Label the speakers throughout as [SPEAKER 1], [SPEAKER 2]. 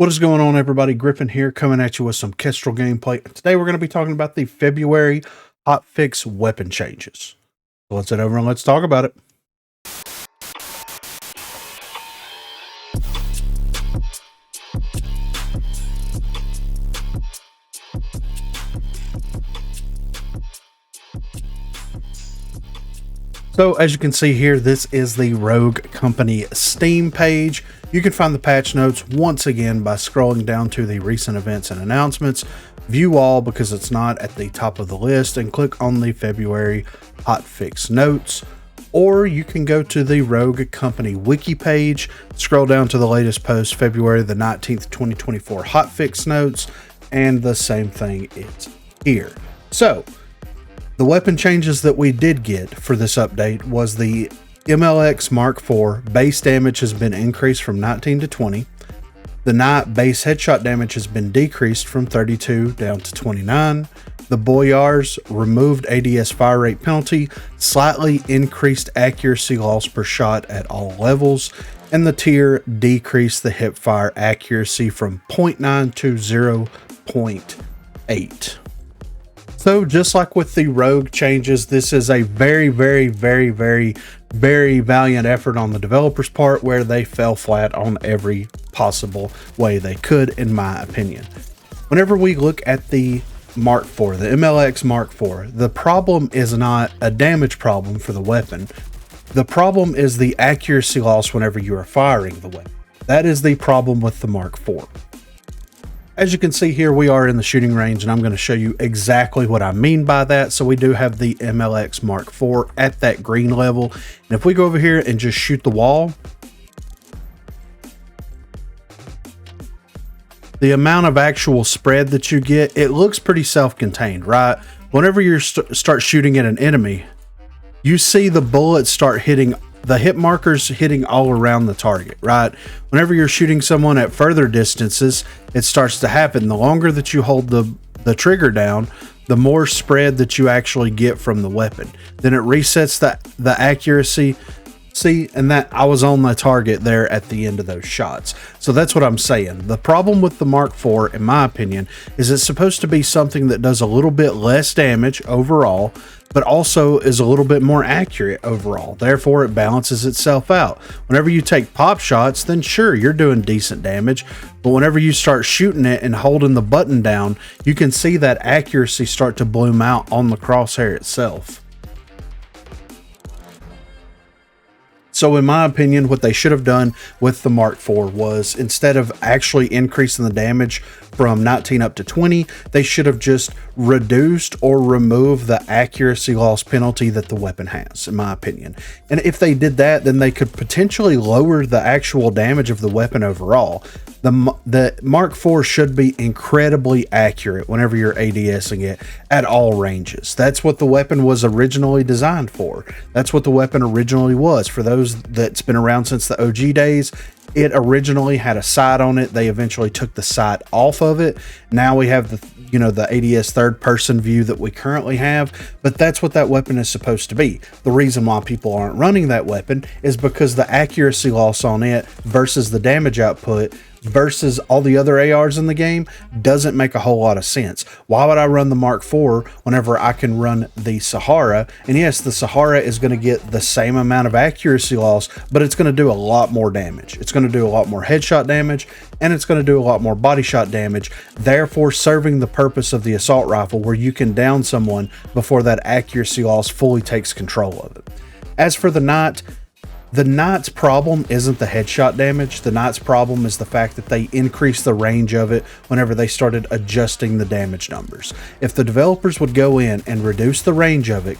[SPEAKER 1] What is going on, everybody? Griffin here, coming at you with some Kestrel gameplay. Today we're going to be talking about the February Hotfix weapon changes. So let's head over and let's talk about it. So as you can see here, this is the Rogue Company Steam page. You can find the patch notes once again by scrolling down to the recent events and announcements, view all because it's not at the top of the list, and click on the February Hotfix notes. Or you can go to the Rogue Company wiki page, scroll down to the latest post, February the 19th, 2024 Hotfix notes, and the same thing is here. So the weapon changes that we did get for this update was the MLX Mark IV base damage has been increased from 19 to 20. The Knight base headshot damage has been decreased from 32 down to 29. The Boyar's removed ADS fire rate penalty, slightly increased accuracy loss per shot at all levels, and the tier decreased the hip fire accuracy from 0.9 to 0.8. So just like with the Rogue changes, this is a very valiant effort on the developers' part, where they fell flat on every possible way they could, in my opinion. Whenever we look at the Mark IV, the MLX Mark IV, the problem is not a damage problem for the weapon. The problem is the accuracy loss whenever you are firing the weapon. That is the problem with the Mark IV. As you can see here, we are in the shooting range, and I'm going to show you exactly what I mean by that. So we do have the MLX Mark IV at that green level. And if we go over here and just shoot the wall, the amount of actual spread that you get, it looks pretty self-contained, right? Whenever you start shooting at an enemy, you see the bullets start hitting the hit markers, hitting all around the target, right? Whenever you're shooting someone at further distances, it starts to happen. The longer that you hold the trigger down, the more spread that you actually get from the weapon. Then it resets the accuracy. See, and that I was on my target there at the end of those shots. So that's what I'm saying. The problem with the Mark IV, in my opinion, is it's supposed to be something that does a little bit less damage overall, but also is a little bit more accurate overall. Therefore, it balances itself out. Whenever you take pop shots, then sure, you're doing decent damage. But whenever you start shooting it and holding the button down, you can see that accuracy start to bloom out on the crosshair itself. So in my opinion, what they should have done with the Mark IV was, instead of actually increasing the damage from 19 up to 20, they should have just reduced or removed the accuracy loss penalty that the weapon has, in my opinion. And if they did that, then they could potentially lower the actual damage of the weapon overall. The Mark IV should be incredibly accurate whenever you're ADSing it at all ranges. That's what the weapon was originally designed for. That's what the weapon originally was. For those that's been around since the OG days, it originally had a sight on it. They eventually took the sight off of it. Now we have the ADS third person view that we currently have, but that's what that weapon is supposed to be. The reason why people aren't running that weapon is because the accuracy loss on it versus the damage output versus all the other ARs in the game doesn't make a whole lot of sense. Why would I run the Mark IV whenever I can run the Sahara? And yes, the Sahara is going to get the same amount of accuracy loss, but it's going to do a lot more damage. It's going to do a lot more headshot damage, and it's going to do a lot more body shot damage, therefore serving the purpose of the assault rifle, where you can down someone before that accuracy loss fully takes control of it. As for the Knight's problem isn't the headshot damage. The Knight's problem is the fact that they increased the range of it whenever they started adjusting the damage numbers. If the developers would go in and reduce the range of it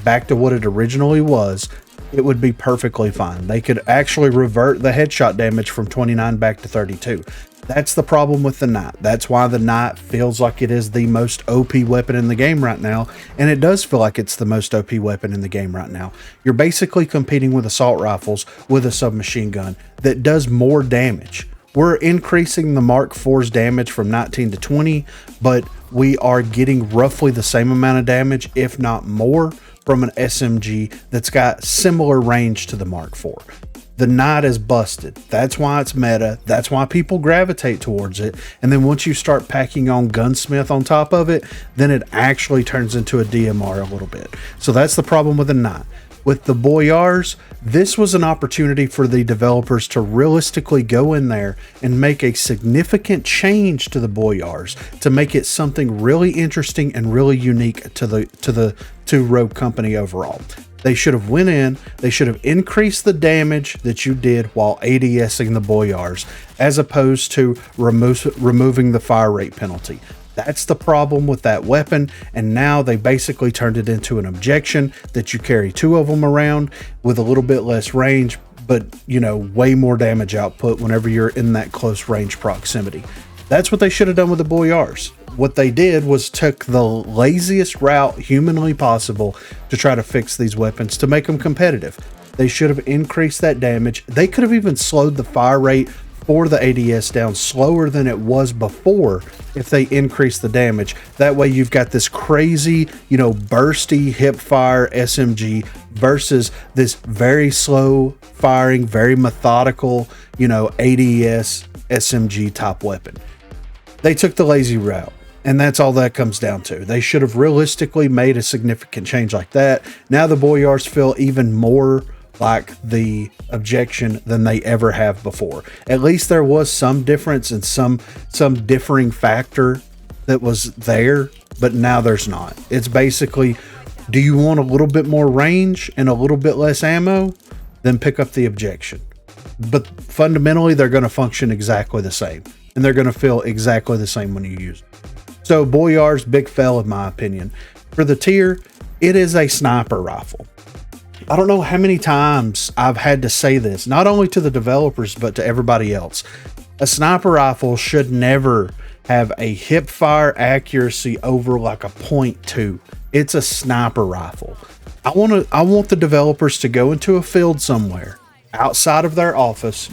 [SPEAKER 1] back to what it originally was, it would be perfectly fine. They could actually revert the headshot damage from 29 back to 32. That's the problem with the Knight. That's why the Knight feels like it is the most OP weapon in the game right now, and it does feel like it's the most OP weapon in the game right now. You're basically competing with assault rifles with a submachine gun that does more damage. We're increasing the Mark IV's damage from 19 to 20, but we are getting roughly the same amount of damage, if not more, from an SMG that's got similar range to the Mark IV. The knight is busted. That's why it's meta. That's why people gravitate towards it. And then once you start packing on gunsmith on top of it, then it actually turns into a DMR a little bit. So that's the problem with the knight. With the Boyars, this was an opportunity for the developers to realistically go in there and make a significant change to the Boyars to make it something really interesting and really unique to Rogue Company overall. They should have went in, they should have increased the damage that you did while ADSing the Boyars, as opposed to removing the fire rate penalty. That's the problem with that weapon, and now they basically turned it into an objection that you carry 2 of them around with a little bit less range, but way more damage output whenever you're in that close range proximity. That's what they should have done with the Boyars. What they did was took the laziest route humanly possible to try to fix these weapons to make them competitive. They should have increased that damage. They could have even slowed the fire rate for the ADS down slower than it was before if they increase the damage. That way you've got this crazy, bursty hipfire SMG versus this very slow firing, very methodical, ADS SMG type weapon. They took the lazy route. And that's all that comes down to. They should have realistically made a significant change like that. Now the Boyars feel even more like the objection than they ever have before. At least there was some difference and some differing factor that was there, but now there's not. It's basically, do you want a little bit more range and a little bit less ammo? Then pick up the objection. But fundamentally, they're going to function exactly the same. And they're going to feel exactly the same when you use it. So Boyar's big fail in my opinion. For the tier, it is a sniper rifle. I don't know how many times I've had to say this, not only to the developers, but to everybody else. A sniper rifle should never have a hip fire accuracy over like a 0.2. It's a sniper rifle. I want the developers to go into a field somewhere outside of their office,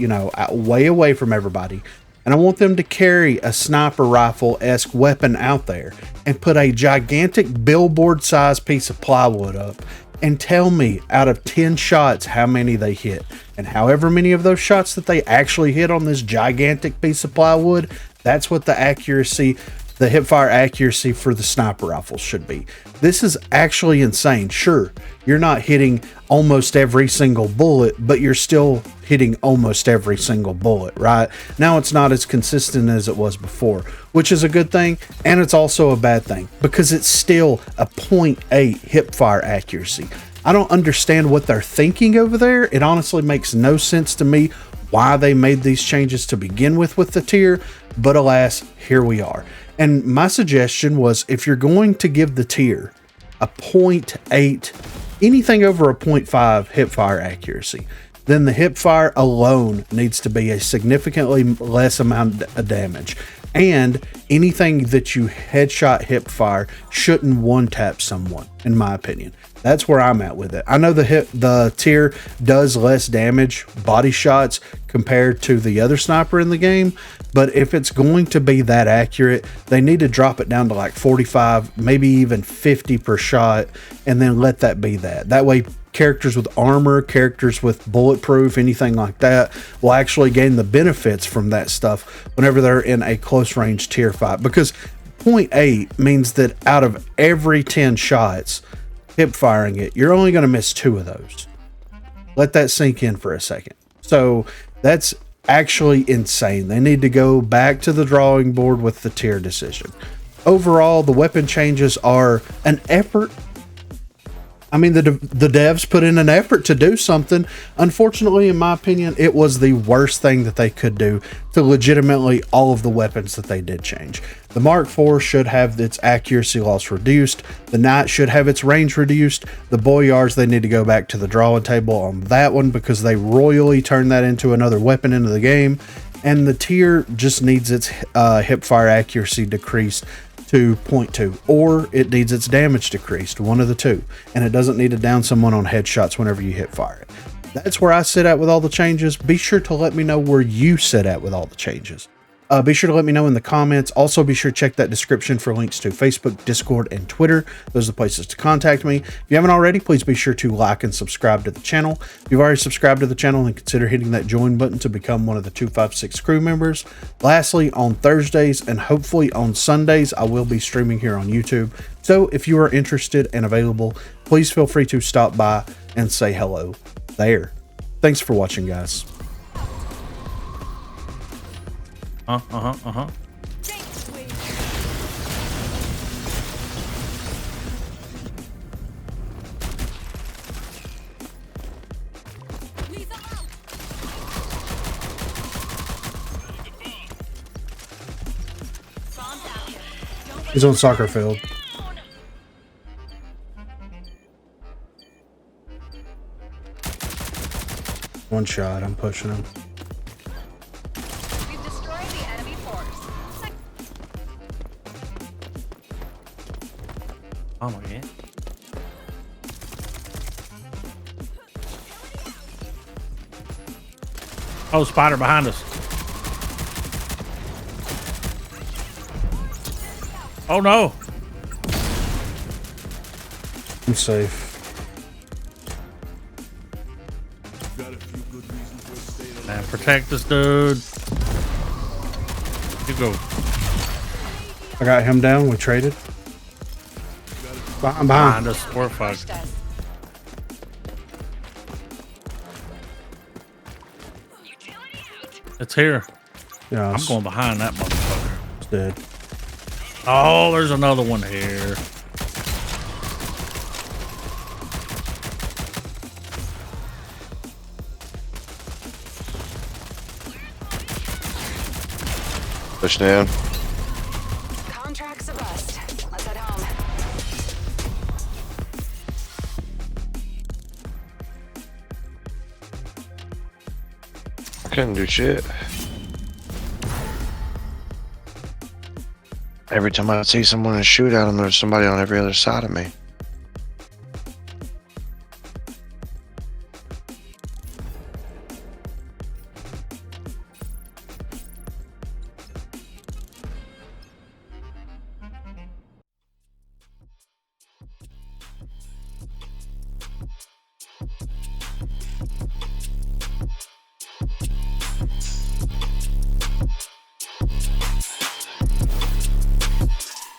[SPEAKER 1] way away from everybody. And I want them to carry a sniper rifle-esque weapon out there and put a gigantic billboard-sized piece of plywood up and tell me out of 10 shots how many they hit. And however many of those shots that they actually hit on this gigantic piece of plywood, that's what the accuracy, the hipfire accuracy for the sniper rifles should be. This is actually insane. Sure, you're not hitting almost every single bullet, but you're still hitting almost every single bullet, right? Now it's not as consistent as it was before, which is a good thing, and it's also a bad thing because it's still a 0.8 hipfire accuracy. I don't understand what they're thinking over there. It honestly makes no sense to me why they made these changes to begin with the tier, but alas, here we are. And my suggestion was, if you're going to give the tier a 0.8, anything over a 0.5 hipfire accuracy, then the hipfire alone needs to be a significantly less amount of damage. And anything that you headshot hipfire shouldn't one-tap someone, in my opinion. That's where I'm at with it. I know the tier does less damage body shots compared to the other sniper in the game, but if it's going to be that accurate, they need to drop it down to like 45, maybe even 50 per shot, and then let that be that. That way, characters with armor, characters with bulletproof, anything like that, will actually gain the benefits from that stuff whenever they're in a close range tier fight. Because 0.8 means that out of every 10 shots, hip firing it, you're only going to miss 2 of those. Let that sink in for a second. So that's actually insane. They need to go back to the drawing board with the tier decision. Overall, the weapon changes are an effort. I mean, the devs put in an effort to do something. Unfortunately, in my opinion, it was the worst thing that they could do to legitimately all of the weapons that they did change. The Mark IV should have its accuracy loss reduced. The Knight should have its range reduced. The Boyars, they need to go back to the drawing table on that one because they royally turned that into another weapon into the game. And the tier just needs its hipfire accuracy decreased to 0.2, or it needs its damage decreased, one of the two, and it doesn't need to down someone on headshots whenever you hit fire it. That's where I sit at with all the changes. Be sure to let me know where you sit at with all the changes. Be sure to let me know in the comments. Also, be sure to check that description for links to Facebook, Discord, and Twitter. Those are the places to contact me. If you haven't already, please be sure to like and subscribe to the channel. If you've already subscribed to the channel, then consider hitting that join button to become one of the 256 crew members. Lastly, on Thursdays and hopefully on Sundays, I will be streaming here on YouTube. So if you are interested and available, please feel free to stop by and say hello there. Thanks for watching, guys. He's on soccer field. One shot, I'm pushing him.
[SPEAKER 2] We've destroyed the enemy force.
[SPEAKER 3] Oh my god. Oh, spider behind us. Oh no.
[SPEAKER 1] I'm safe.
[SPEAKER 3] Man, protect this dude. You go.
[SPEAKER 1] I got him down. We traded. I'm
[SPEAKER 3] Behind
[SPEAKER 1] behind.
[SPEAKER 3] us. We're fucked. It's here.
[SPEAKER 1] Yeah,
[SPEAKER 3] I'm going behind that motherfucker.
[SPEAKER 1] It's dead.
[SPEAKER 3] Oh, there's another one here.
[SPEAKER 4] Push down.
[SPEAKER 2] Contracts a bust. Let's head home.
[SPEAKER 4] I couldn't do shit. Every time I see someone and shoot at them, there's somebody on every other side of me.